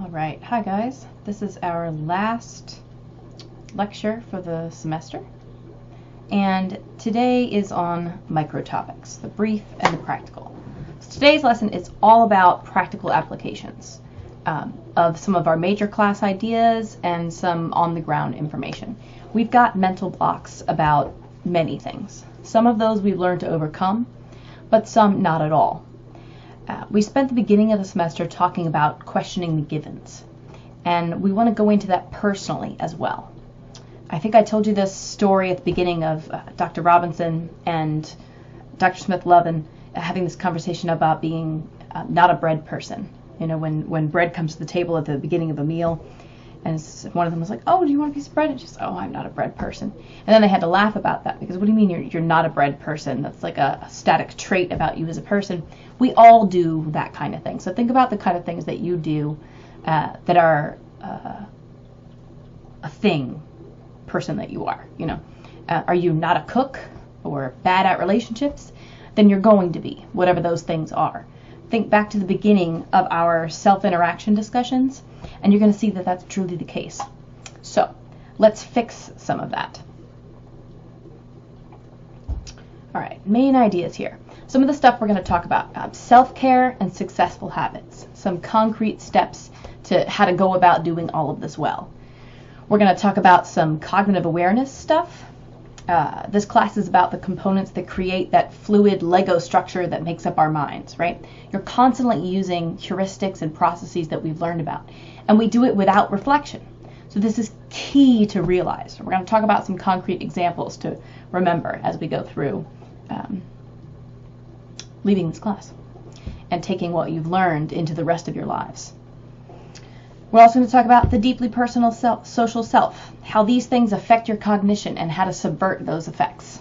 All right, hi guys. This is our last lecture for the semester, and today is on microtopics, the brief and the practical. So today's lesson is all about practical applications of some of our major class ideas and some on-the-ground information. We've got mental blocks about many things. Some of those we've learned to overcome, but some not at all. We spent the beginning of the semester talking about questioning the givens, and we want to go into that personally as well. I think I told you this story at the beginning of Dr. Robinson and Dr. Smith-Lovin having this conversation about being not a bread person. You know, when bread comes to the table at the beginning of a meal, and one of them was like, "Oh, do you want a piece of bread?" And she's, "Oh, I'm not a bread person." And then they had to laugh about that because, what do you mean you're not a bread person? That's like a static trait about you as a person. We all do that kind of thing. So think about the kind of things that you do that are a thing, person that you are. You know, are you not a cook or bad at relationships? Then you're going to be, whatever those things are. Think back to the beginning of our self-interaction discussions, and you're going to see that that's truly the case. So let's fix some of that. All right, main ideas here. Some of the stuff we're going to talk about, self-care and successful habits, some concrete steps to how to go about doing all of this well. We're going to talk about some cognitive awareness stuff. This class is about the components that create that fluid Lego structure that makes up our minds, right? You're constantly using heuristics and processes that we've learned about, and we do it without reflection. So this is key to realize. We're going to talk about some concrete examples to remember as we go through leaving this class and taking what you've learned into the rest of your lives. We're also going to talk about the deeply personal social self, how these things affect your cognition and how to subvert those effects.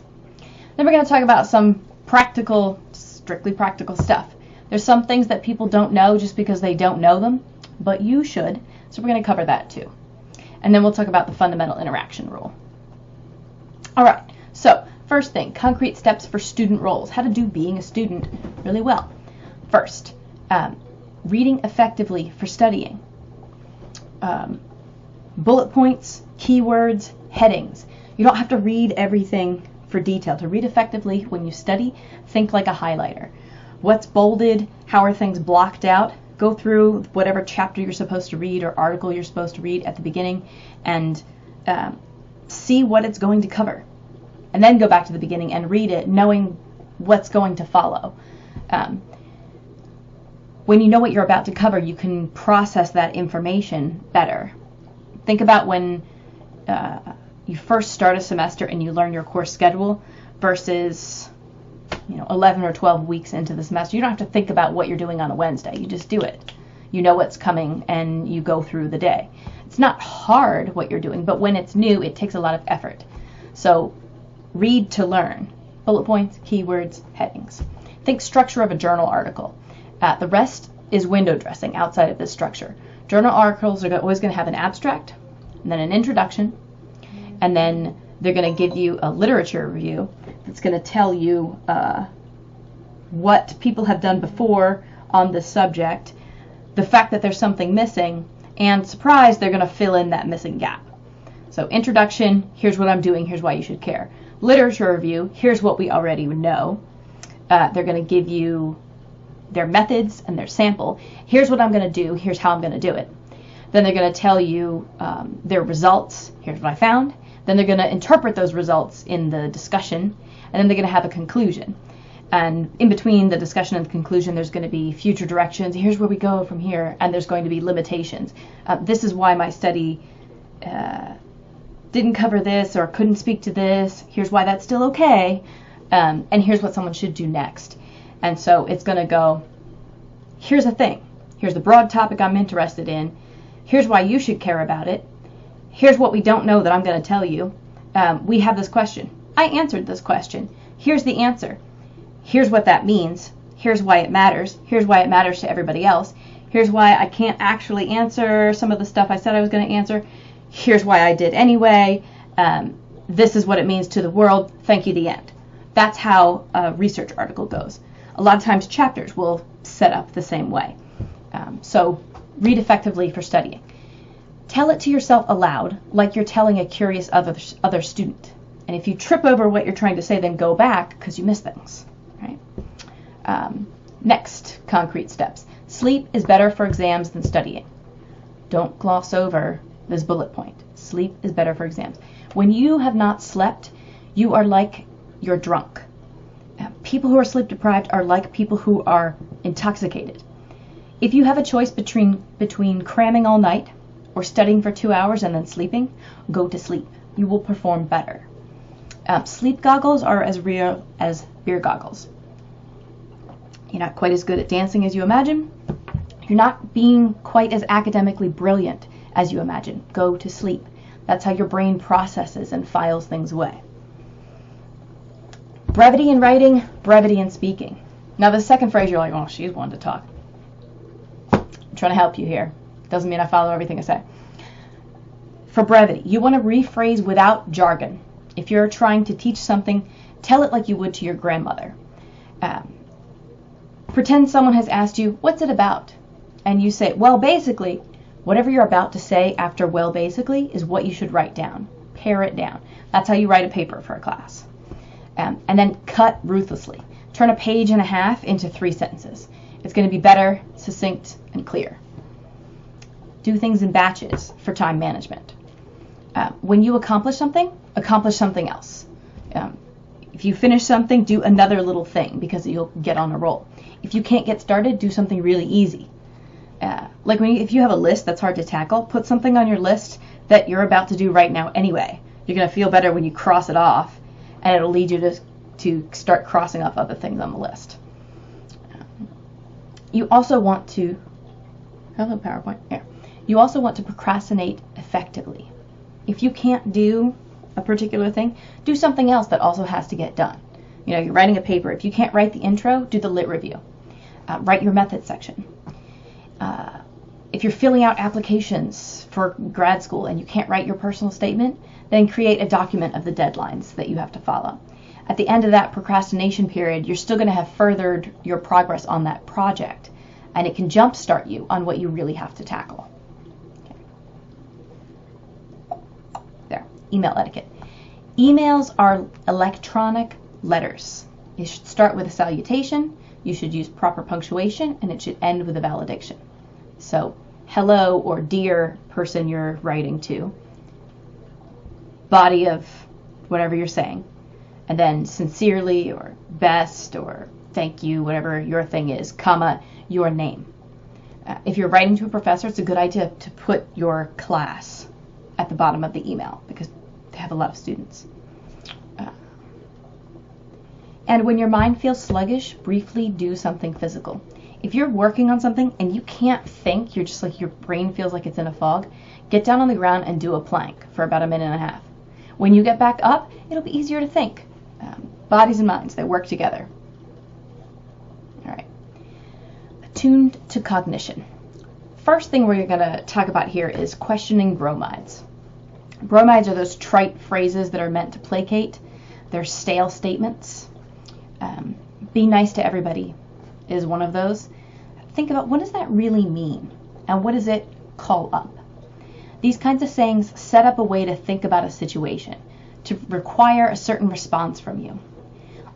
Then we're going to talk about some practical, strictly practical stuff. There's some things that people don't know just because they don't know them, but you should, so we're going to cover that too. And then we'll talk about the fundamental interaction rule. All right, so first thing, concrete steps for student roles, how to do being a student really well. First, reading effectively for studying. Bullet points, keywords, headings. You don't have to read everything for detail. To read effectively when you study, think like a highlighter. What's bolded? How are things blocked out? Go through whatever chapter you're supposed to read or article you're supposed to read at the beginning and see what it's going to cover. And then go back to the beginning and read it knowing what's going to follow. When you know what you're about to cover, you can process that information better. Think about when you first start a semester and you learn your course schedule versus 11 or 12 weeks into the semester. You don't have to think about what you're doing on a Wednesday. You just do it. You know what's coming and you go through the day. It's not hard what you're doing, but when it's new, it takes a lot of effort. So read to learn. Bullet points, keywords, headings. Think structure of a journal article. The rest is window dressing outside of this structure. Journal articles are always going to have an abstract, and then an introduction, and then they're going to give you a literature review that's going to tell you what people have done before on this subject, the fact that there's something missing, and surprise, they're going to fill in that missing gap. So introduction, here's what I'm doing, here's why you should care. Literature review, here's what we already know. They're going to give you their methods and their sample. Here's what I'm going to do. Here's how I'm going to do it. Then they're going to tell you their results. Here's what I found. Then they're going to interpret those results in the discussion, and then they're going to have a conclusion. And in between the discussion and the conclusion, there's going to be future directions. Here's where we go from here, and there's going to be limitations. This is why my study didn't cover this or couldn't speak to this. Here's why that's still okay, and here's what someone should do next. And so it's going to go, here's a thing. Here's the broad topic I'm interested in. Here's why you should care about it. Here's what we don't know that I'm going to tell you. We have this question. I answered this question. Here's the answer. Here's what that means. Here's why it matters. Here's why it matters to everybody else. Here's why I can't actually answer some of the stuff I said I was going to answer. Here's why I did anyway. This is what it means to the world. Thank you, the end. That's how a research article goes. A lot of times chapters will set up the same way. So Read effectively for studying. Tell it to yourself aloud, like you're telling a curious other student. And if you trip over what you're trying to say, then go back because you miss things. Right? Next, concrete steps. Sleep is better for exams than studying. Don't gloss over this bullet point. Sleep is better for exams. When you have not slept, you are like you're drunk. People who are sleep deprived are like people who are intoxicated. If you have a choice between cramming all night or studying for 2 hours and then sleeping, go to sleep. You will perform better. Sleep goggles are as real as beer goggles. You're not quite as good at dancing as you imagine. You're not being quite as academically brilliant as you imagine. Go to sleep. That's how your brain processes and files things away. Brevity in writing, brevity in speaking. Now the second phrase, you're like, oh, she's one to talk. I'm trying to help you here. Doesn't mean I follow everything I say. For brevity, you want to rephrase without jargon. If you're trying to teach something, tell it like you would to your grandmother. Pretend someone has asked you, what's it about? And you say, well, basically, whatever you're about to say after well, basically, is what you should write down. Pare it down. That's how you write a paper for a class. And then cut ruthlessly. Turn a page and a half into 3 sentences. It's going to be better, succinct, and clear. Do things in batches for time management. When you accomplish something else. If you finish something, do another little thing because you'll get on a roll. If you can't get started, do something really easy. Like if you have a list that's hard to tackle, put something on your list that you're about to do right now anyway. You're going to feel better when you cross it off, and it'll lead you to start crossing off other things on the list. You also want to, hello PowerPoint, yeah. You also want to procrastinate effectively. If you can't do a particular thing, do something else that also has to get done. You're writing a paper. If you can't write the intro, do the lit review. Write your method section. If you're filling out applications for grad school and you can't write your personal statement, then create a document of the deadlines that you have to follow. At the end of that procrastination period, you're still going to have furthered your progress on that project, and it can jumpstart you on what you really have to tackle. Okay. There, email etiquette. Emails are electronic letters. You should start with a salutation, you should use proper punctuation, and it should end with a valediction. So, hello or dear person you're writing to, body of whatever you're saying, and then sincerely or best or thank you, whatever your thing is, comma, your name. If you're writing to a professor, it's a good idea to put your class at the bottom of the email because they have a lot of students. And when your mind feels sluggish, briefly do something physical. If you're working on something and you can't think, you're just like your brain feels like it's in a fog, get down on the ground and do a plank for about 1.5 minutes. When you get back up, it'll be easier to think. Bodies and minds, they work together. All right. Attuned to cognition. First thing we're going to talk about here is questioning bromides. Bromides are those trite phrases that are meant to placate. They're stale statements. Be nice to everybody is one of those. Think about what does that really mean and what does it call up? These kinds of sayings set up a way to think about a situation, to require a certain response from you.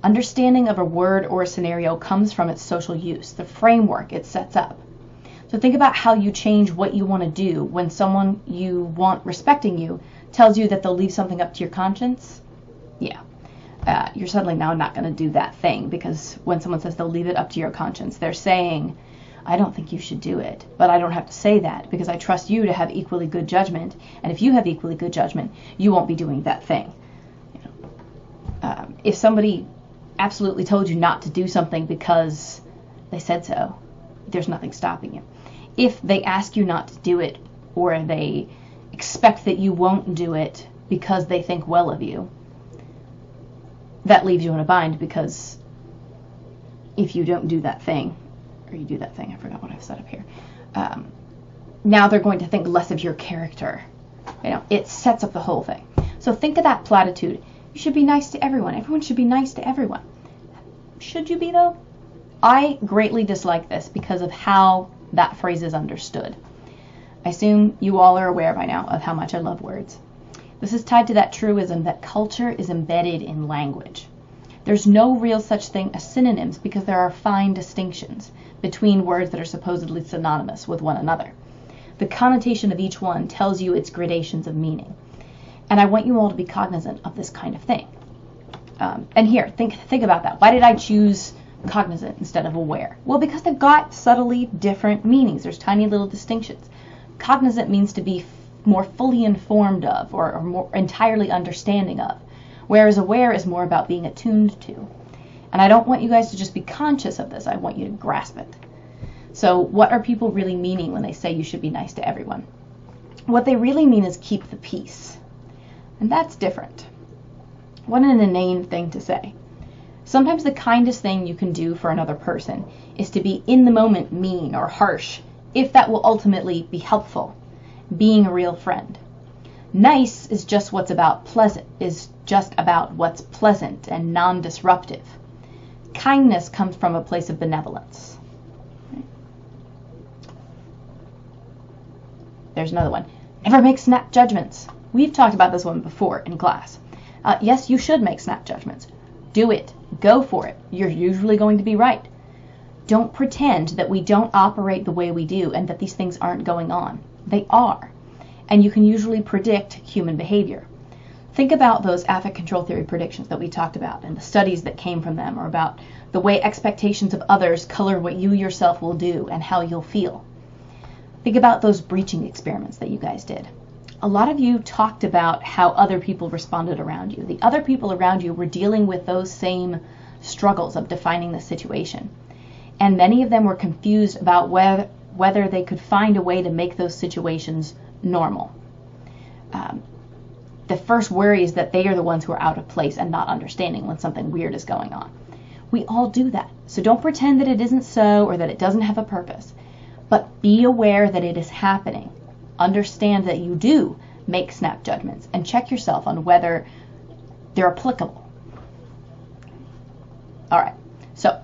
Understanding of a word or a scenario comes from its social use, the framework it sets up. So think about how you change what you want to do when someone you want respecting you tells you that they'll leave something up to your conscience. Yeah. You're suddenly now not going to do that thing because when someone says they'll leave it up to your conscience, they're saying, I don't think you should do it, but I don't have to say that because I trust you to have equally good judgment, and if you have equally good judgment, you won't be doing that thing. If somebody absolutely told you not to do something because they said so, there's nothing stopping you. If they ask you not to do it or they expect that you won't do it because they think well of you, that leaves you in a bind because if you don't do that thing, or you do that thing, I forgot what I've set up here, now they're going to think less of your character. It sets up the whole thing. So think of that platitude. You should be nice to everyone. Everyone should be nice to everyone. Should you be, though? I greatly dislike this because of how that phrase is understood. I assume you all are aware by now of how much I love words. This is tied to that truism that culture is embedded in language. There's no real such thing as synonyms because there are fine distinctions between words that are supposedly synonymous with one another. The connotation of each one tells you its gradations of meaning. And I want you all to be cognizant of this kind of thing. And here, think about that. Why did I choose cognizant instead of aware? Well, because they've got subtly different meanings. There's tiny little distinctions. Cognizant means to be more fully informed of or more entirely understanding of, whereas aware is more about being attuned to. And I don't want you guys to just be conscious of this. I want you to grasp it. So what are people really meaning when they say you should be nice to everyone? What they really mean is keep the peace. And that's different. What an inane thing to say. Sometimes the kindest thing you can do for another person is to be in the moment mean or harsh, if that will ultimately be helpful, being a real friend. Nice is just what's about pleasant, is just about what's pleasant and non-disruptive. Kindness comes from a place of benevolence. There's another one. Never make snap judgments. We've talked about this one before in class. Yes, you should make snap judgments. Do it. Go for it. You're usually going to be right. Don't pretend that we don't operate the way we do and that these things aren't going on. They are. And you can usually predict human behavior. Think about those affect control theory predictions that we talked about and the studies that came from them, or about the way expectations of others color what you yourself will do and how you'll feel. Think about those breaching experiments that you guys did. A lot of you talked about how other people responded around you. The other people around you were dealing with those same struggles of defining the situation. And many of them were confused about whether they could find a way to make those situations normal. The first worry is that they are the ones who are out of place and not understanding when something weird is going on. We all do that. So don't pretend that it isn't so or that it doesn't have a purpose. But be aware that it is happening. Understand that you do make snap judgments and check yourself on whether they're applicable. All right. So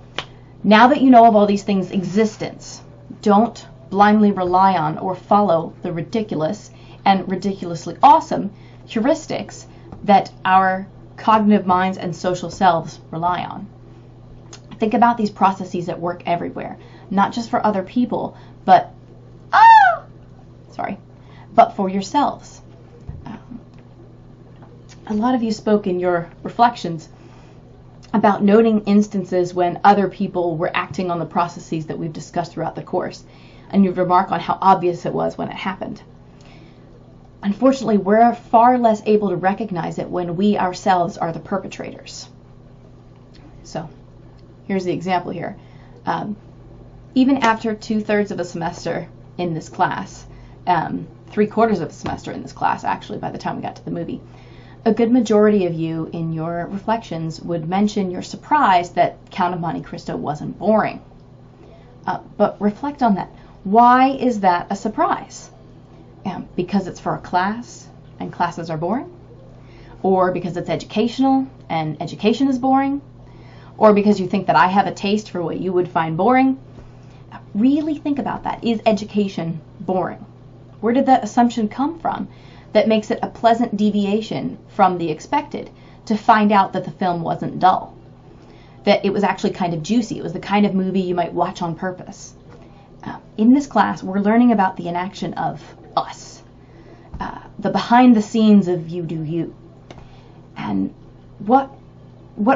now that you know of all these things' existence, don't blindly rely on or follow the ridiculous and ridiculously awesome heuristics that our cognitive minds and social selves rely on. Think about these processes at work everywhere, not just for other people, but for yourselves. A lot of you spoke in your reflections about noting instances when other people were acting on the processes that we've discussed throughout the course, and you've remarked on how obvious it was when it happened. Unfortunately, we're far less able to recognize it when we ourselves are the perpetrators. So, here's the example here. Even after 2/3 of a semester in this class, 3/4 of a semester in this class, actually, by the time we got to the movie, a good majority of you in your reflections would mention your surprise that Count of Monte Cristo wasn't boring. But reflect on that. Why is that a surprise? Because it's for a class and classes are boring? Or because it's educational and education is boring? Or because you think that I have a taste for what you would find boring? Really think about that. Is education boring? Where did that assumption come from that makes it a pleasant deviation from the expected to find out that the film wasn't dull? That it was actually kind of juicy. It was the kind of movie you might watch on purpose. In this class, we're learning about the inaction of us. The behind the scenes of you do you. And what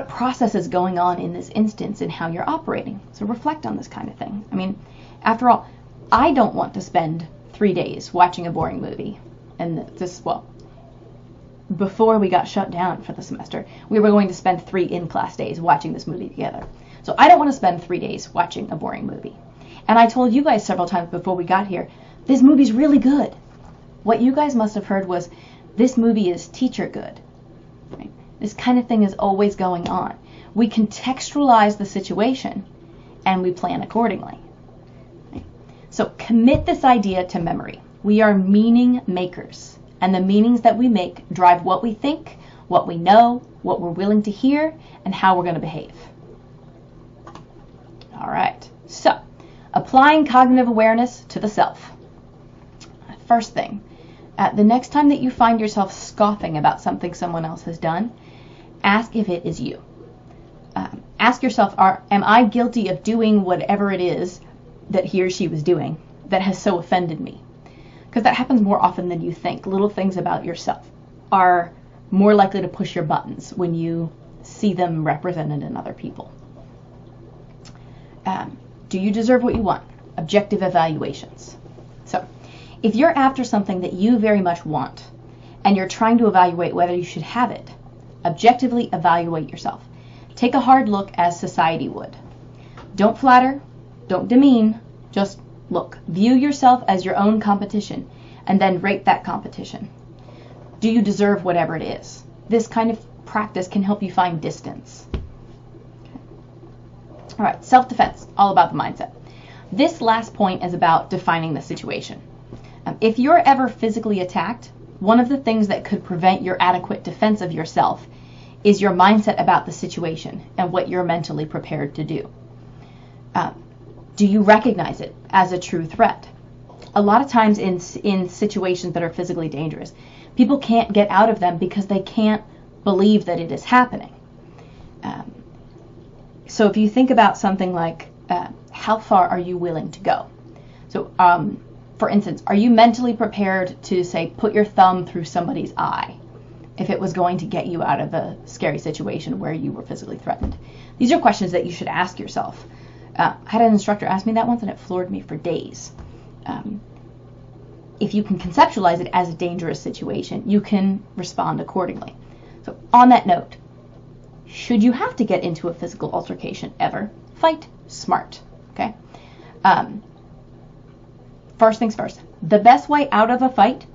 process is going on in this instance in how you're operating. So reflect on this kind of thing. I mean, after all, I don't want to spend 3 days watching a boring movie. And before we got shut down for the semester, we were going to spend 3 in-class days watching this movie together. So I don't want to spend 3 days watching a boring movie. And I told you guys several times before we got here, this movie's really good. What you guys must have heard was, this movie is teacher good. Right? This kind of thing is always going on. We contextualize the situation and we plan accordingly. Right? So commit this idea to memory. We are meaning makers, and the meanings that we make drive what we think, what we know, what we're willing to hear, and how we're going to behave. All right, so applying cognitive awareness to the self. first thing. The next time that you find yourself scoffing about something someone else has done, ask if it is you. Ask yourself, am I guilty of doing whatever it is that he or she was doing that has so offended me? Because that happens more often than you think. Little things about yourself are more likely to push your buttons when you see them represented in other people. Do you deserve what you want? Objective evaluations. So, if you're after something that you very much want, and you're trying to evaluate whether you should have it, objectively evaluate yourself. Take a hard look as society would. Don't flatter, don't demean, just look. View yourself as your own competition, and then rate that competition. Do you deserve whatever it is? This kind of practice can help you find distance. All right, self-defense, all about the mindset. This last point is about defining the situation. If you're ever physically attacked, one of the things that could prevent your adequate defense of yourself is your mindset about the situation and what you're mentally prepared to do. Do you recognize it as a true threat? A lot of times in situations that are physically dangerous, people can't get out of them because they can't believe that it is happening. So if you think about something like, how far are you willing to go? So, for instance, are you mentally prepared to, say, put your thumb through somebody's eye if it was going to get you out of a scary situation where you were physically threatened? These are questions that you should ask yourself. I had an instructor ask me that once, and it floored me for days. If you can conceptualize it as a dangerous situation, you can respond accordingly. So on that note, should you have to get into a physical altercation ever, fight smart, okay? First things first, the best way out of a fight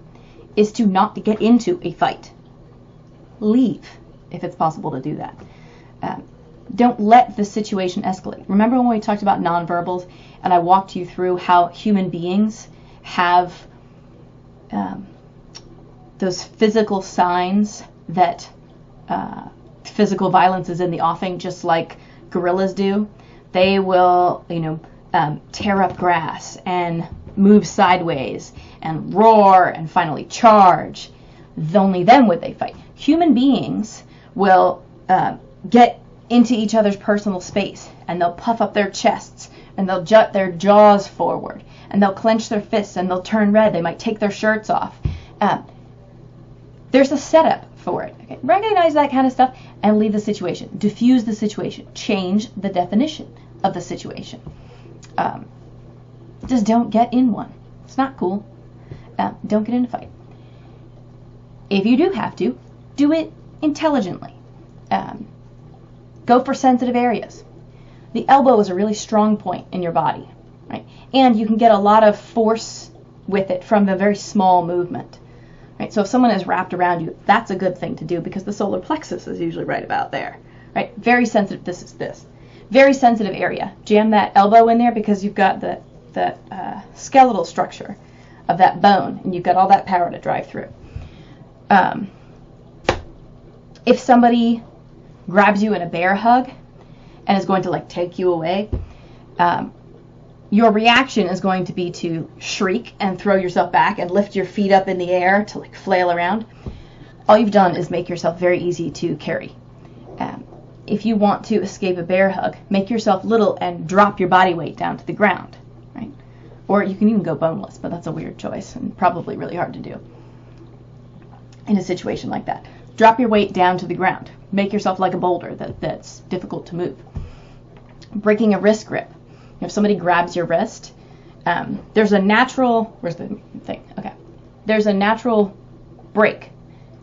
is to not get into a fight. Leave, if it's possible to do that. Don't let the situation escalate. Remember when we talked about nonverbals and I walked you through how human beings have those physical signs that physical violence is in the offing, just like gorillas do? They will, tear up grass and move sideways and roar and finally charge. Only then would they fight. Human beings will get into each other's personal space, and they'll puff up their chests, and they'll jut their jaws forward, and they'll clench their fists, and they'll turn red. They might take their shirts off. There's a setup for it. Okay? Recognize that kind of stuff and leave the situation. Diffuse the situation. Change the definition of the situation. Just don't get in one. It's not cool. Don't get in a fight. If you do have to, do it intelligently. Go for sensitive areas. The elbow is a really strong point in your body, right? And you can get a lot of force with it from a very small movement, right? So if someone is wrapped around you, that's a good thing to do because the solar plexus is usually right about there, right? Very sensitive. This is this. Very sensitive area. Jam that elbow in there because you've got the skeletal structure of that bone, and you've got all that power to drive through. If somebody grabs you in a bear hug and is going to take you away, your reaction is going to be to shriek and throw yourself back and lift your feet up in the air to flail around. All you've done is make yourself very easy to carry. If you want to escape a bear hug, make yourself little and drop your body weight down to the ground, right? Or you can even go boneless, but that's a weird choice and probably really hard to do in a situation like that. Drop your weight down to the ground. Make yourself like a boulder that's difficult to move. Breaking a wrist grip. If somebody grabs your wrist, there's a natural, where's the thing? Okay. There's a natural break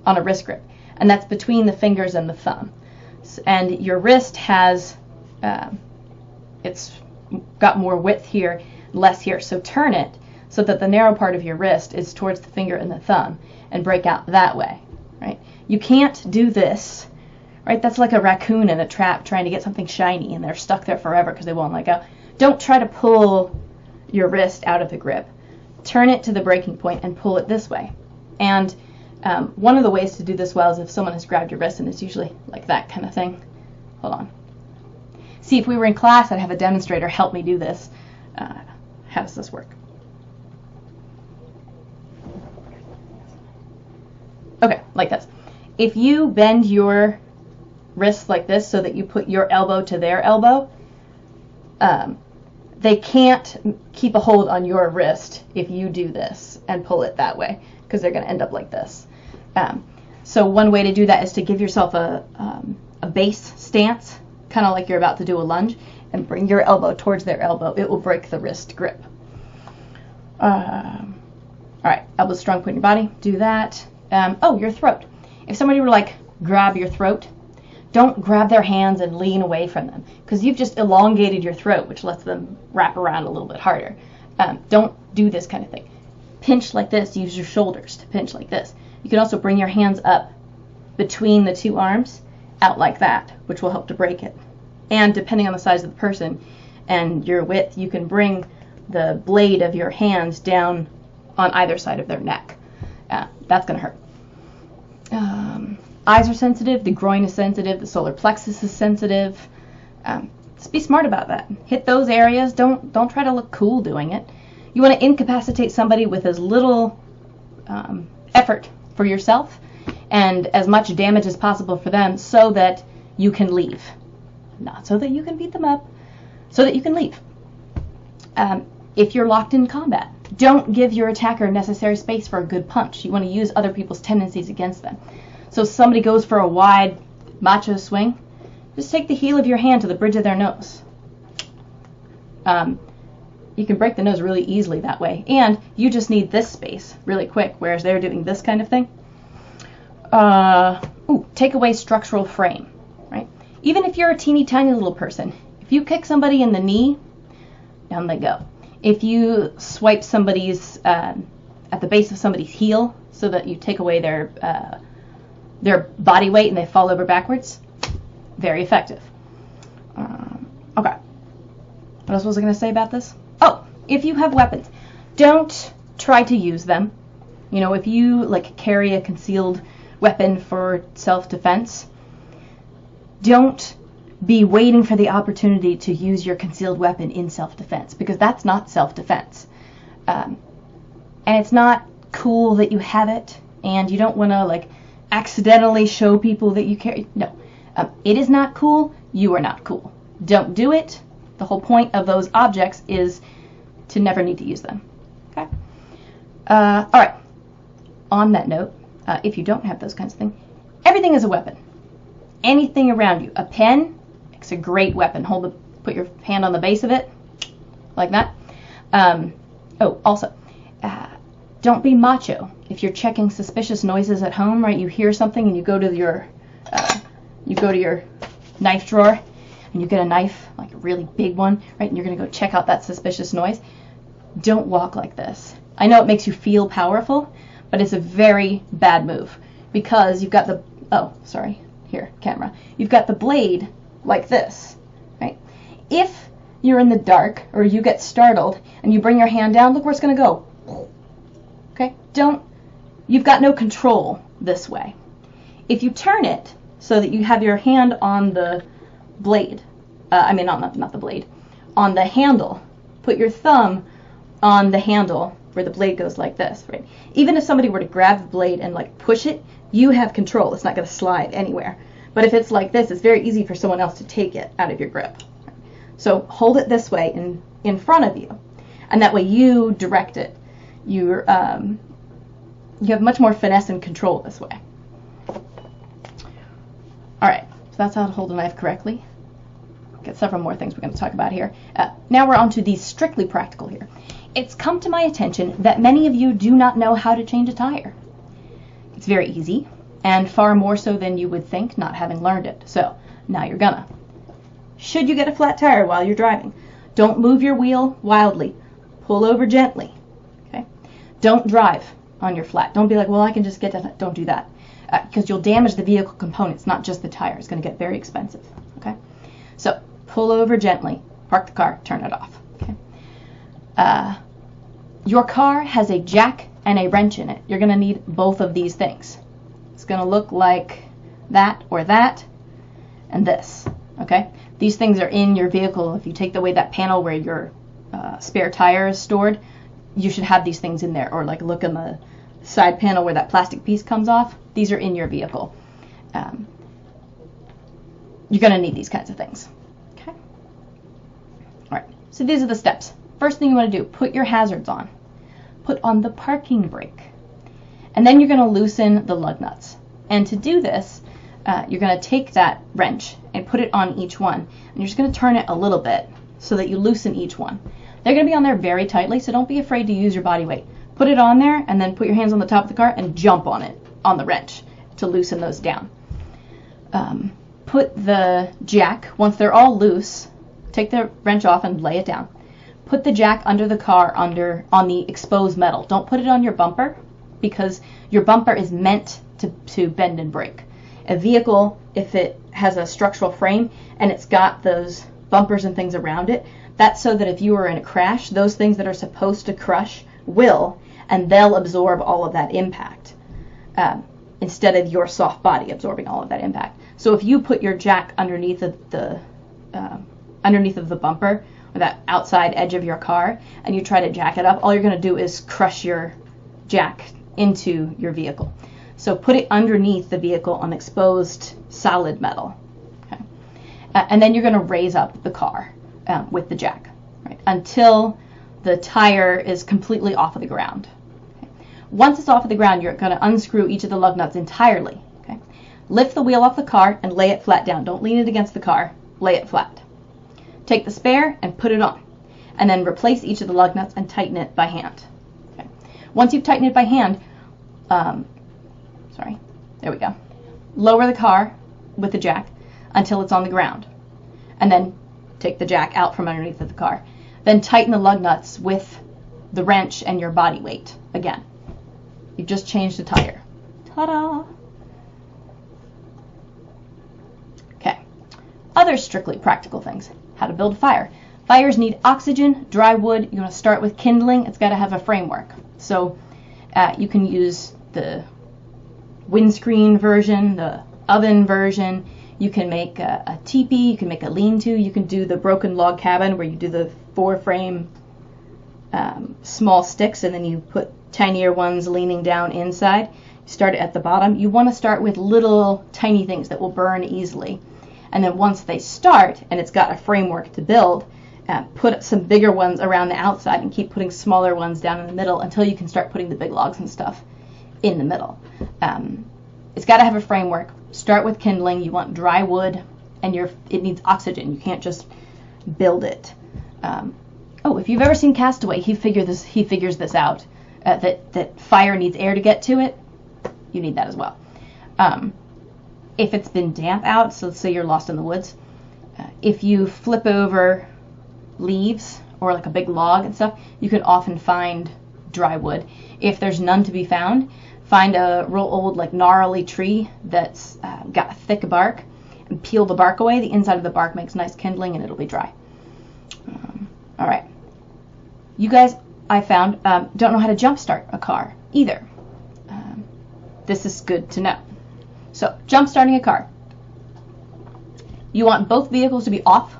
on a wrist grip, and that's between the fingers and the thumb. And your wrist has, it's got more width here, less here. So turn it so that the narrow part of your wrist is towards the finger and the thumb and break out that way, right? You can't do this, right? That's like a raccoon in a trap trying to get something shiny and they're stuck there forever because they won't let go. Don't try to pull your wrist out of the grip. Turn it to the breaking point and pull it this way. And one of the ways to do this well is if someone has grabbed your wrist, and it's usually like that kind of thing. Hold on. See, if we were in class, I'd have a demonstrator help me do this. How does this work? Okay, like this. If you bend your wrist like this so that you put your elbow to their elbow, they can't keep a hold on your wrist if you do this and pull it that way, because they're going to end up like this. So one way to do that is to give yourself a base stance, kind of like you're about to do a lunge, and bring your elbow towards their elbow. It will break the wrist grip. All right, elbows strong, put in your body. Do that. Oh, your throat. If somebody were like, grab your throat, don't grab their hands and lean away from them, because you've just elongated your throat, which lets them wrap around a little bit harder. Don't do this kind of thing. Pinch like this. Use your shoulders to pinch like this. You can also bring your hands up between the two arms, out like that, which will help to break it. And depending on the size of the person and your width, you can bring the blade of your hands down on either side of their neck. That's going to hurt. Eyes are sensitive, the groin is sensitive, the solar plexus is sensitive. Just be smart about that. Hit those areas. Don't try to look cool doing it. You want to incapacitate somebody with as little effort for yourself and as much damage as possible for them, so that you can leave. Not so that you can beat them up, so that you can leave. If you're locked in combat, don't give your attacker necessary space for a good punch. You want to use other people's tendencies against them. So if somebody goes for a wide macho swing, just take the heel of your hand to the bridge of their nose. You can break the nose really easily that way, and you just need this space really quick, whereas they're doing this kind of thing. Take away structural frame, right? Even if you're a teeny tiny little person, if you kick somebody in the knee, down they go. If you swipe somebody's at the base of somebody's heel so that you take away their body weight and they fall over backwards, very effective. Okay. What else was I going to say about this? Oh, if you have weapons, don't try to use them. You know, if you like carry a concealed weapon for self-defense, don't be waiting for the opportunity to use your concealed weapon in self-defense, because that's not self-defense. And it's not cool that you have it, and you don't want to like accidentally show people that you carry. No, it is not cool. You are not cool. Don't do it. The whole point of those objects is to never need to use them. Okay. All right. On that note, if you don't have those kinds of things, everything is a weapon. Anything around you. A pen, it's a great weapon. Put your hand on the base of it, like that. Also, don't be macho. If you're checking suspicious noises at home, right? You hear something and you go to your knife drawer and you get a knife, like a really big one, right? And you're gonna go check out that suspicious noise. Don't walk like this. I know it makes you feel powerful, but it's a very bad move, because you've got camera. You've got the blade like this, right? If you're in the dark or you get startled and you bring your hand down, look where it's going to go. Okay? You've got no control this way. If you turn it so that you have your hand on the blade, not the blade, on the handle, put your thumb on the handle where the blade goes like this, right? Even if somebody were to grab the blade and like push it, you have control. It's not going to slide anywhere. But if it's like this, it's very easy for someone else to take it out of your grip. So hold it this way in front of you, and that way you direct it. You have much more finesse and control this way. All right, so that's how to hold a knife correctly. Got several more things we're going to talk about here. Now we're on to the strictly practical here. It's come to my attention that many of you do not know how to change a tire. It's very easy, and far more so than you would think, not having learned it. So now you're gonna. Should you get a flat tire while you're driving, don't move your wheel wildly. Pull over gently. Okay? Don't drive on your flat. Don't be like, well, I can just get to. Don't do that, because you'll damage the vehicle components, not just the tire. It's going to get very expensive. Okay? So pull over gently. Park the car. Turn it off. Okay? Your car has a jack and a wrench in it. You're going to need both of these things. It's going to look like that or that and this. Okay? These things are in your vehicle. If you take away that panel where your spare tire is stored, you should have these things in there, or like look in the side panel where that plastic piece comes off, these are in your vehicle. You're going to need these kinds of things. Okay. All right. So these are the steps. First thing you want to do, put your hazards on. Put on the parking brake. And then you're going to loosen the lug nuts. And to do this, you're going to take that wrench and put it on each one. And you're just going to turn it a little bit so that you loosen each one. They're going to be on there very tightly, so don't be afraid to use your body weight. Put it on there and then put your hands on the top of the car and jump on it, on the wrench, to loosen those down. Put the jack, once they're all loose, take the wrench off and lay it down. Put the jack under the car on the exposed metal. Don't put it on your bumper, because your bumper is meant to bend and break. A vehicle, if it has a structural frame and it's got those bumpers and things around it, that's so that if you were in a crash, those things that are supposed to crush will, and they'll absorb all of that impact, instead of your soft body absorbing all of that impact. So if you put your jack underneath of the bumper, or that outside edge of your car, and you try to jack it up, all you're going to do is crush your jack into your vehicle. So put it underneath the vehicle on exposed solid metal. Okay? And then you're going to raise up the car with the jack, right, until the tire is completely off of the ground. Okay? Once it's off of the ground, you're going to unscrew each of the lug nuts entirely. Okay? Lift the wheel off the car and lay it flat down. Don't lean it against the car. Lay it flat. Take the spare and put it on. And then replace each of the lug nuts and tighten it by hand. Okay? Once you've tightened it by hand, there we go. Lower the car with the jack until it's on the ground. And then take the jack out from underneath of the car. Then tighten the lug nuts with the wrench and your body weight again. You've just changed the tire. Ta-da! Okay. Other strictly practical things. How to build a fire. Fires need oxygen, dry wood. You want to start with kindling. It's got to have a framework. So you can use the windscreen version, the oven version. You can make a teepee, you can make a lean-to, you can do the broken log cabin where you do the 4-frame small sticks and then you put tinier ones leaning down inside. You start it at the bottom. You want to start with little tiny things that will burn easily. And then once they start and it's got a framework to build, put some bigger ones around the outside and keep putting smaller ones down in the middle until you can start putting the big logs and stuff in the middle. It's got to have a framework. Start with kindling. You want dry wood, and it needs oxygen. You can't just build it. If you've ever seen Castaway, he figures this out. That fire needs air to get to it. You need that as well. If it's been damp out, so let's say you're lost in the woods, if you flip over leaves or like a big log and stuff, you can often find dry wood. If there's none to be found, find a real old, like, gnarly tree that's got a thick bark and peel the bark away. The inside of the bark makes nice kindling and it'll be dry. All right. You guys, I found, don't know how to jumpstart a car either. This is good to know. So, jumpstarting a car. You want both vehicles to be off.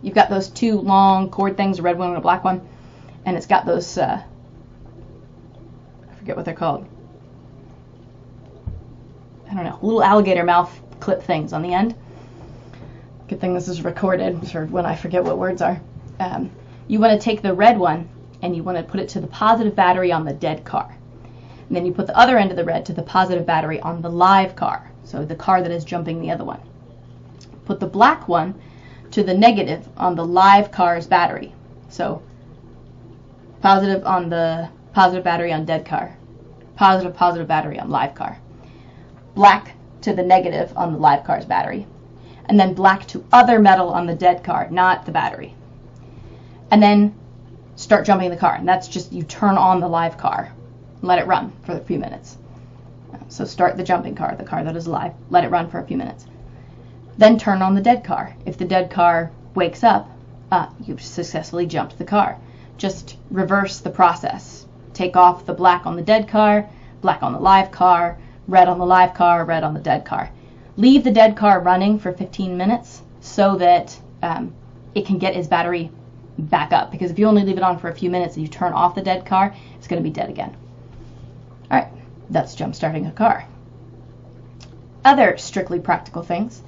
You've got those two long cord things, a red one and a black one, and it's got those... forget what they're called. I don't know, little alligator mouth clip things on the end. Good thing this is recorded for when I forget what words are. You want to take the red one and you want to put it to the positive battery on the dead car. And then you put the other end of the red to the positive battery on the live car, so the car that is jumping the other one. Put the black one to the negative on the live car's battery. So positive on the positive battery on dead car. Positive battery on live car. Black to the negative on the live car's battery. And then black to other metal on the dead car, not the battery. And then start jumping the car. And that's just, you turn on the live car. Let it run for a few minutes. So start the jumping car, the car that is alive. Let it run for a few minutes. Then turn on the dead car. If the dead car wakes up, you've successfully jumped the car. Just reverse the process. Take off the black on the dead car, black on the live car, red on the live car, red on the dead car. Leave the dead car running for 15 minutes so that it can get its battery back up. Because if you only leave it on for a few minutes and you turn off the dead car, it's going to be dead again. thus jump-starting a car. Other strictly practical things.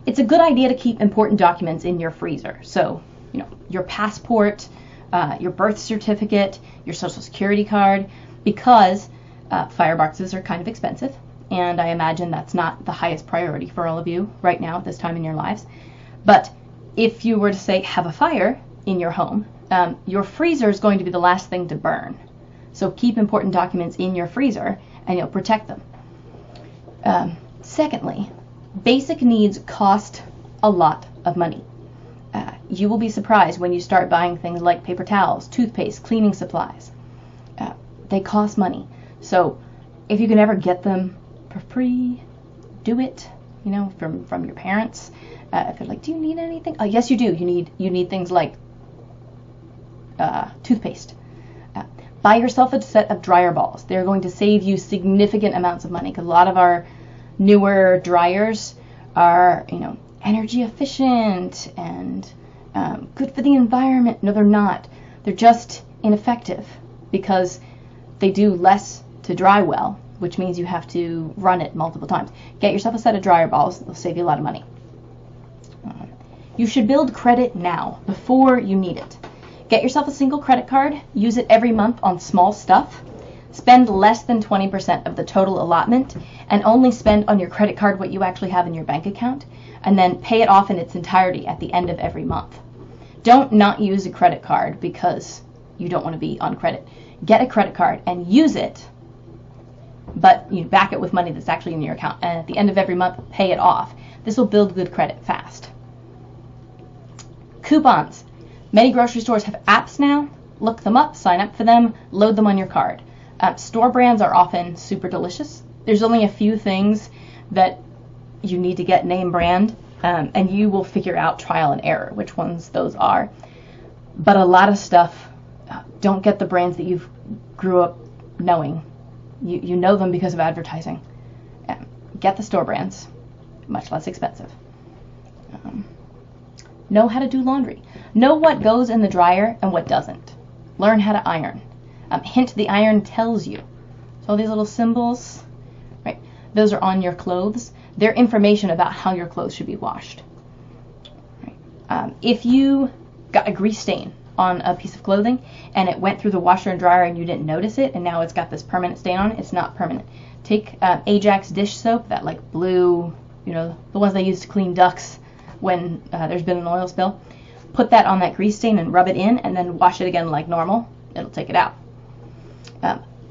It's a good idea to keep important documents in your freezer. So, your passport, your birth certificate, your social security card, because fireboxes are kind of expensive, and I imagine that's not the highest priority for all of you right now at this time in your lives. But if you were to, say, have a fire in your home, your freezer is going to be the last thing to burn. So keep important documents in your freezer and you'll protect them. Secondly, basic needs cost a lot of money. You will be surprised when you start buying things like paper towels, toothpaste, cleaning supplies. They cost money. So if you can ever get them for free, do it, from your parents. If they're like, do you need anything? Yes, you do. You need things like toothpaste. Buy yourself a set of dryer balls. They're going to save you significant amounts of money, because a lot of our newer dryers are, energy efficient and good for the environment. No, they're not. They're just ineffective because they do less to dry well, which means you have to run it multiple times. Get yourself a set of dryer balls. They'll save you a lot of money. You should build credit now, before you need it. Get yourself a single credit card. Use it every month on small stuff. Spend less than 20% of the total allotment, and only spend on your credit card what you actually have in your bank account, and then pay it off in its entirety at the end of every month. Don't not use a credit card because you don't want to be on credit. Get a credit card and use it, but you back it with money that's actually in your account, and at the end of every month, pay it off. This will build good credit fast. Coupons. Many grocery stores have apps now. Look them up, sign up for them, load them on your card. Store brands are often super delicious. There's only a few things that you need to get name brand, and you will figure out trial and error which ones those are. But a lot of stuff, don't get the brands that you grew up knowing. You know them because of advertising. Get the store brands, much less expensive. Know how to do laundry. Know what goes in the dryer and what doesn't. Learn how to iron. Hint, the iron tells you. So all these little symbols, right? Those are on your clothes. They're information about how your clothes should be washed. Right? If you got a grease stain on a piece of clothing and it went through the washer and dryer and you didn't notice it, and now it's got this permanent stain on it, it's not permanent. Take Ajax dish soap, that like blue, the ones they use to clean ducks when there's been an oil spill. Put that on that grease stain and rub it in, and then wash it again like normal. It'll take it out.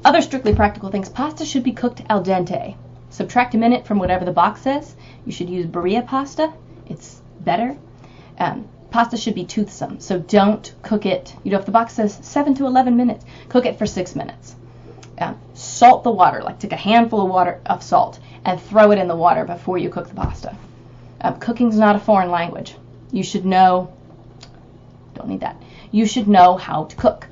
Other strictly practical things. Pasta should be cooked al dente. Subtract a minute from whatever the box says. You should use Berea pasta. It's better. Pasta should be toothsome, so don't cook it. If the box says 7 to 11 minutes, cook it for 6 minutes. Salt the water, like take a handful of water of salt and throw it in the water before you cook the pasta. Cooking's not a foreign language. You should know, don't need that. You should know how to cook.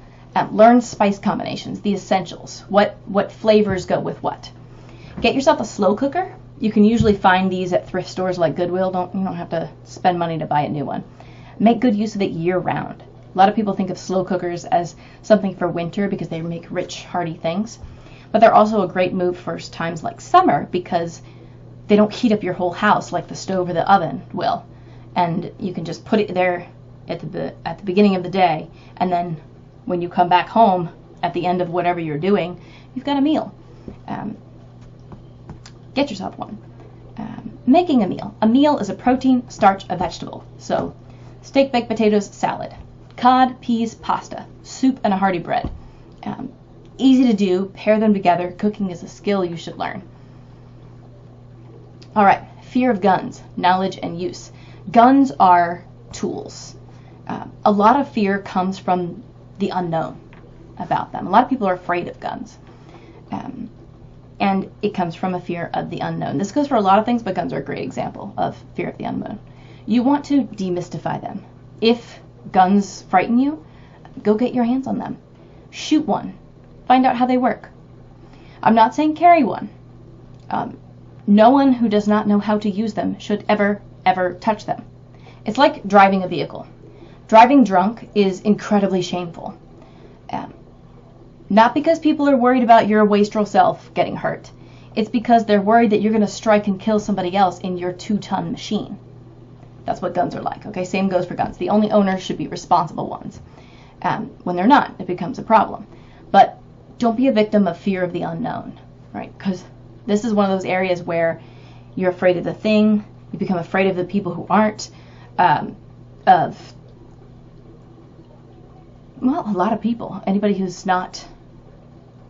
Learn spice combinations, the essentials, what flavors go with what. Get yourself a slow cooker. You can usually find these at thrift stores like Goodwill. You don't have to spend money to buy a new one. Make good use of it year round. A lot of people think of slow cookers as something for winter because they make rich, hearty things. But they're also a great move for times like summer because they don't heat up your whole house like the stove or the oven will. And you can just put it there at the beginning of the day, and then when you come back home at the end of whatever you're doing, you've got a meal. Get yourself one. Making a meal. A meal is a protein, starch, a vegetable. So steak, baked potatoes, salad. Cod, peas, pasta. Soup, and a hearty bread. Easy to do. Pair them together. Cooking is a skill you should learn. All right. Fear of guns. Knowledge and use. Guns are tools. A lot of fear comes from the unknown about them. A lot of people are afraid of guns. And it comes from a fear of the unknown. This goes for a lot of things, but guns are a great example of fear of the unknown. You want to demystify them. If guns frighten you, go get your hands on them. Shoot one. Find out how they work. I'm not saying carry one. No one who does not know how to use them should ever touch them. It's like driving a vehicle. Driving drunk is incredibly shameful. Not because people are worried about your wastrel self getting hurt. It's because they're worried that you're going to strike and kill somebody else in your 2-ton machine. That's what guns are like, okay? Same goes for guns. The only owners should be responsible ones. When they're not, it becomes a problem. But don't be a victim of fear of the unknown, right? Because this is one of those areas where you're afraid of the thing, you become afraid of the people who aren't, of, well, a lot of people, anybody who's not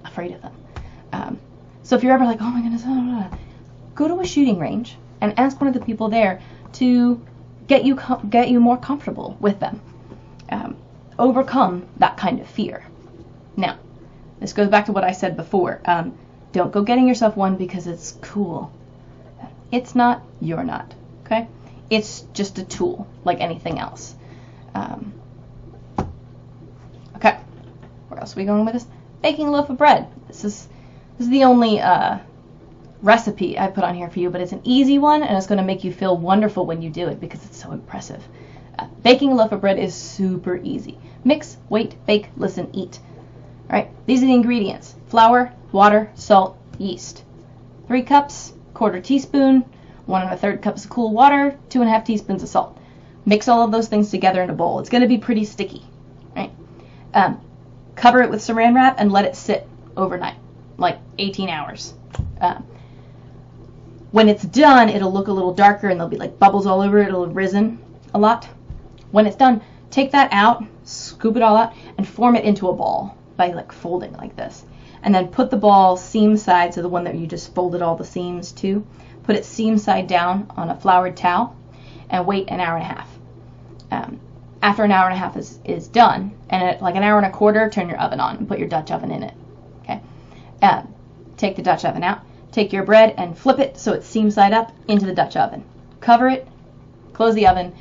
afraid of them. So if you're ever like, oh my goodness, go to a shooting range and ask one of the people there to get you more comfortable with them. Overcome that kind of fear. Now, this goes back to what I said before. Don't go getting yourself one because it's cool. It's not, you're not, okay? It's just a tool, like anything else. Okay, where else are we going with this? Baking a loaf of bread. This is the only recipe I put on here for you, but it's an easy one, and it's going to make you feel wonderful when you do it because it's so impressive. Baking a loaf of bread is super easy. Mix, wait, bake, listen, eat. All right, these are the ingredients. Flour, water, salt, yeast. 3 cups, 1/4 teaspoon, 1 1/3 cups of cool water, 2 1/2 teaspoons of salt. Mix all of those things together in a bowl. It's going to be pretty sticky, right? Cover it with saran wrap and let it sit overnight, like 18 hours. When it's done, it'll look a little darker and there'll be like bubbles all over it. It'll have risen a lot. When it's done, take that out, scoop it all out, and form it into a ball by like folding like this. And then put the ball seam side, so the one that you just folded all the seams to, put it seam side down on a floured towel and wait an hour and a half. After an hour and a half is done, and at like an hour and a quarter, turn your oven on and put your Dutch oven in it. Okay. Take the Dutch oven out. Take your bread and flip it so it's seam side up into the Dutch oven. Cover it. Close the oven.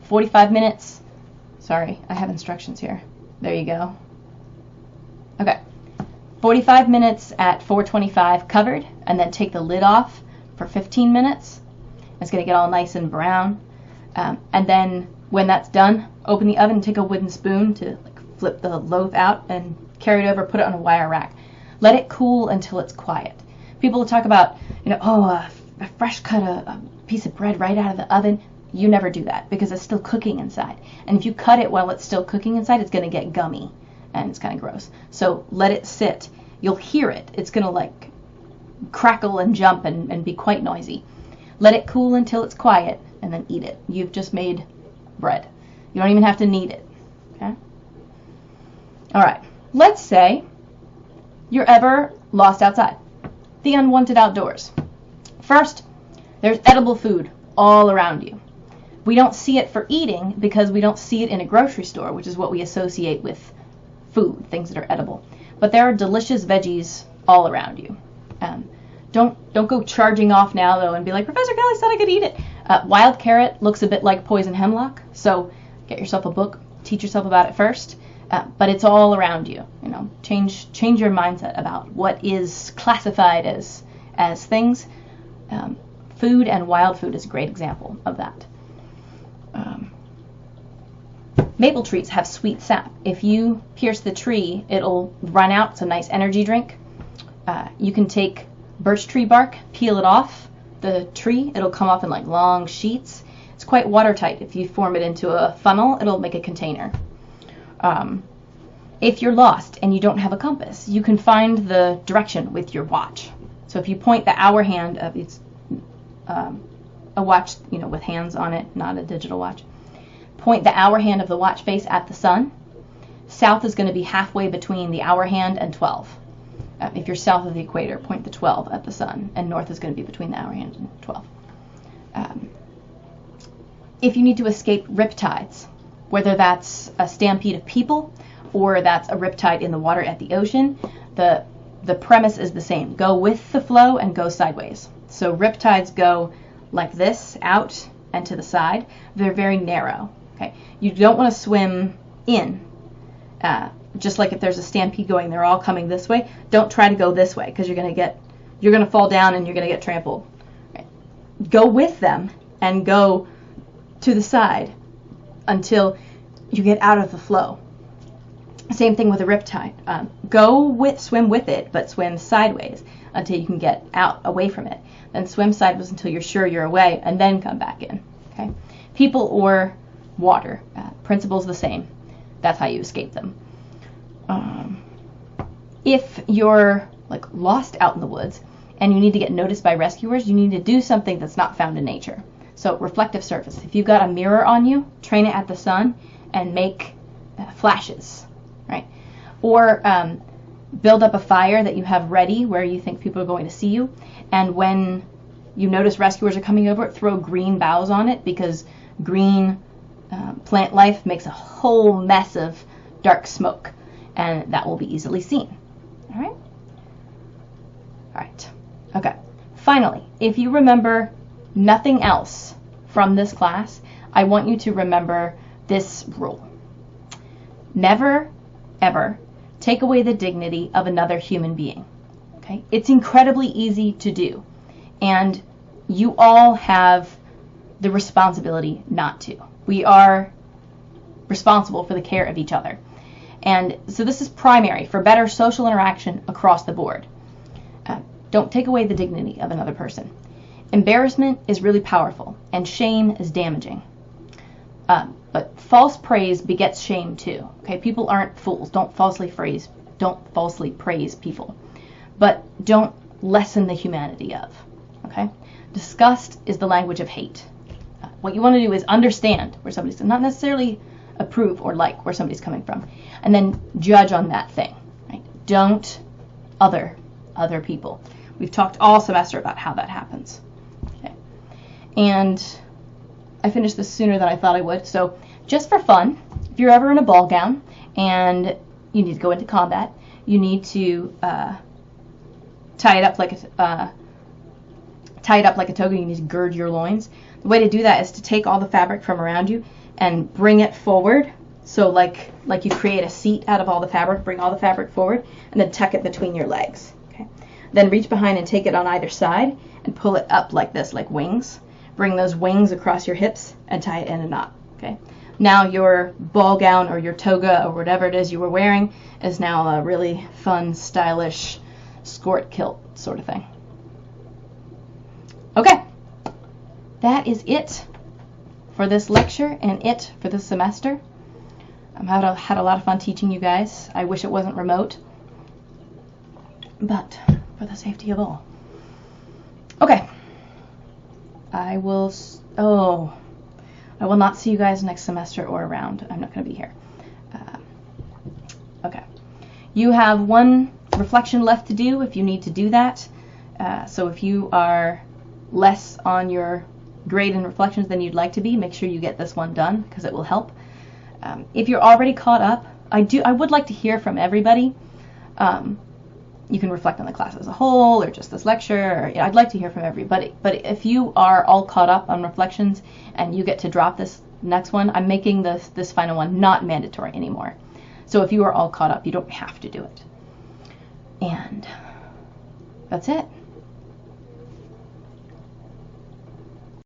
45 minutes. Sorry, I have instructions here. There you go. Okay. 45 minutes at 425 covered, and then take the lid off for 15 minutes. It's going to get all nice and brown. And then when that's done, open the oven, take a wooden spoon to like flip the loaf out and carry it over, put it on a wire rack. Let it cool until it's quiet. People talk about, a fresh cut a piece of bread right out of the oven. You never do that because it's still cooking inside. And if you cut it while it's still cooking inside, it's going to get gummy and it's kind of gross. So let it sit. You'll hear it. It's going to like crackle and jump and be quite noisy. Let it cool until it's quiet and then eat it. You've just made bread. You don't even have to knead it. Okay? All right. Let's say you're ever lost outside. The unwanted outdoors. First, there's edible food all around you. We don't see it for eating because we don't see it in a grocery store, which is what we associate with food, things that are edible. But there are delicious veggies all around you. Don't go charging off now, though, and be like, Professor Kelly said I could eat it. Wild carrot looks a bit like poison hemlock, so get yourself a book, teach yourself about it first. But it's all around you. Change your mindset about what is classified as things. Food and wild food is a great example of that. Maple trees have sweet sap. If you pierce the tree, it'll run out. It's a nice energy drink. You can take birch tree bark, peel it off the tree. It'll come off in like long sheets. It's quite watertight. If you form it into a funnel, it'll make a container. If you're lost and you don't have a compass, you can find the direction with your watch. So if you point the hour hand of it's a watch, with hands on it, not a digital watch. Point the hour hand of the watch face at the sun. South is going to be halfway between the hour hand and 12. If you're south of the equator, point the 12 at the sun, and north is going to be between the hour hand and 12. If you need to escape riptides, whether that's a stampede of people or that's a riptide in the water at the ocean, the premise is the same. Go with the flow and go sideways. So riptides go like this, out and to the side. They're very narrow. Okay, you don't want to swim in. Just like if there's a stampede going, they're all coming this way. Don't try to go this way because you're going to fall down and you're going to get trampled. Okay. Go with them and go to the side until you get out of the flow. Same thing with a riptide. Swim with it, but swim sideways until you can get out away from it. Then swim sideways until you're sure you're away, and then come back in. Okay, people or water, principle's the same. That's how you escape them. If you're like lost out in the woods and you need to get noticed by rescuers, you need to do something that's not found in nature. So reflective surface. If you've got a mirror on you, train it at the sun and make flashes, right? Or build up a fire that you have ready where you think people are going to see you. And when you notice rescuers are coming over, throw green boughs on it, because green plant life makes a whole mess of dark smoke, and that will be easily seen. All right? All right. Okay. Finally, if you remember nothing else from this class, I want you to remember this rule. Never, ever take away the dignity of another human being. Okay? It's incredibly easy to do, and you all have the responsibility not to. We are responsible for the care of each other. And so this is primary for better social interaction across the board. Don't take away the dignity of another person. Embarrassment is really powerful, and shame is damaging. But false praise begets shame too. Okay, people aren't fools. Don't falsely praise people. But don't lessen the humanity of. Okay, disgust is the language of hate. What you want to do is understand where somebody's, not necessarily approve or like where somebody's coming from, and then judge on that thing. Right? Don't other people. We've talked all semester about how that happens. Okay. And I finished this sooner than I thought I would. So just for fun, if you're ever in a ball gown and you need to go into combat, you need to tie it up like a toga. You need to gird your loins. The way to do that is to take all the fabric from around you and bring it forward. So like you create a seat out of all the fabric, bring all the fabric forward, and then tuck it between your legs. Okay. Then reach behind and take it on either side and pull it up like this, like wings. Bring those wings across your hips and tie it in a knot. Okay. Now your ball gown or your toga or whatever it is you were wearing is now a really fun, stylish skirt kilt sort of thing. Okay. That is it for this lecture and it for this semester. I've had a lot of fun teaching you guys. I wish it wasn't remote, but for the safety of all. Okay. I will not see you guys next semester or around. I'm not going to be here. Okay. You have one reflection left to do if you need to do that. So if you are less on your grade and reflections than you'd like to be, make sure you get this one done because it will help. If you're already caught up, I would like to hear from everybody. You can reflect on the class as a whole or just this lecture. Or, I'd like to hear from everybody. But if you are all caught up on reflections and you get to drop this next one, I'm making this final one not mandatory anymore. So if you are all caught up, you don't have to do it. And that's it.